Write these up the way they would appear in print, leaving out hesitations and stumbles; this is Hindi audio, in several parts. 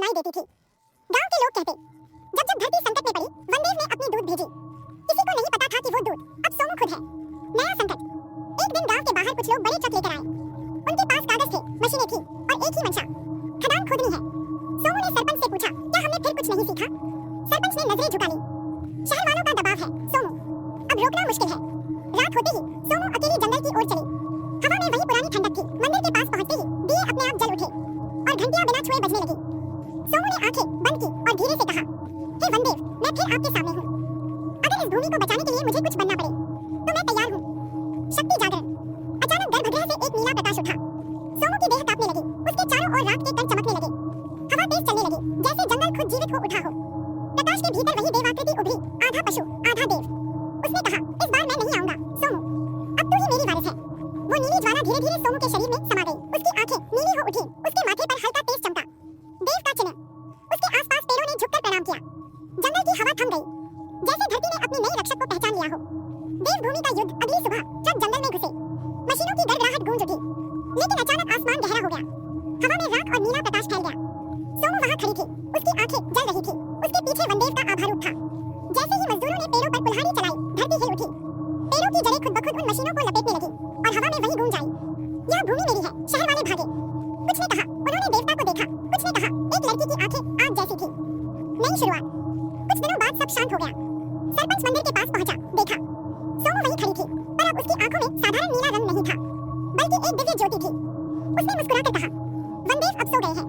सुनाई देती थी। गांव के लोग कहते, जब जब धरती संकट में पड़ी, वनदेव ने अपनी दूध भेजी। किसी को नहीं पता था कि वो दूध अब सोमू खुद है। नया संकट। एक दिन गांव के बाहर कुछ लोग बड़े ट्रक लेकर आए। उनके पास कागज थे, मशीनें थी और एक ही मंशा, खदान खोदनी है। सोमू ने सरपंच से पूछा, क्या हमने फिर कुछ नहीं सीखा? सरपंच ने नजरें झुका ली। शहर वालों का दबाव है सोमू, अब रोकना मुश्किल है। रात होते ही सोमू अकेली जंगल की ओर चली। हवा में वही पुरानी ठंडक थी। मंदिर के पास पहुंचते ही दिए अपने आप जल उठे और घंटियां बिना छुए बजने लगी। सोमू ने आंखें बंद की और धीरे से कहा, हे वनदेव, मैं फिर आपके सामने हूँ। अगर इस भूमि को बचाने के लिए मुझे कुछ बनना पड़े तो मैं तैयार हूँ। शक्ति जागरण। अचानक गर्भगृह से एक नीला प्रकाश उठा। सोमू की देह कांपने लगी। उसके चारों ओर रात के कण चमकने लगे। हवा तेज चलने लगी, जैसे जंगल खुद जीवित हो उठा हो। प्रकाश के भीतर वही देवाकृति उभरी, आधा पशु आधा देव। उसने कहा, इस बार मैं नहीं आऊंगा सोमू, अब तू ही मेरी वारिस है। वो नीली ज्वाला धीरे धीरे सोमू के शरीर में समा गई। उसकी आंखें नीली हो उठी। उसके माथे पर हल्का तेज चमका, देव का चिन्ह। उसके आसपास पेड़ों ने झुककर प्रणाम किया। जंगल की हवा थम गई, जैसे धरती ने अपनी नई रक्षक को पहचान लिया हो। देव भूमि का युद्ध। अगली सुबह ट्रक जंगल में घुसे। मशीनों की गड़गड़ाहट गूंज उठी, लेकिन अचानक आसमान गहरा हो गया। हवा में राख और नीला प्रकाश फैल गया। सोमू वहां खड़ी थी, उसकी आंखें जल रही थी। उसके पीछे वनदेव का आभा रूप था। जैसे ही मजदूरों ने पेड़ों पर कुल्हाड़ी चलाई, धरती हिल उठी। पेड़ों की जड़ें खुद ब खुद उन मशीनों को लपेटने लगी और हवा में वही गूंज आई, यह भूमि मेरी है। शहर वाले भागे। कुछ ने कहा, उन्होंने देवता को देखा। कुछ ने कहा, एक लड़की की आंखें आग जैसी थी। नई शुरुआत। कुछ दिनों बाद सब शांत हो गया। सरपंच मंदिर के पास पहुंचा, देखा सोमू वहीं खड़ी थी, पर अब उसकी आंखों में साधारण नीला रंग नहीं था, बल्कि एक दिव्य ज्योति थी। उसने मुस्कुराकर कहा, वनदेव अब सो गए हैं,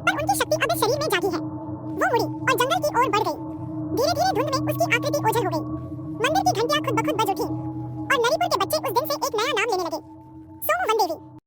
पर उनकी शक्ति अब इस शरीर में जागी है। वो मुड़ी और जंगल की ओर बढ़ गई। धीरे धीरे धुंध में उसकी आकृति ओझल हो गई। मंदिर की घंटियां खुद ब खुद बज उठी और नरीपुर के बच्चे उस दिन से एक नया नाम लेने लगे, सोमू वनदेवी।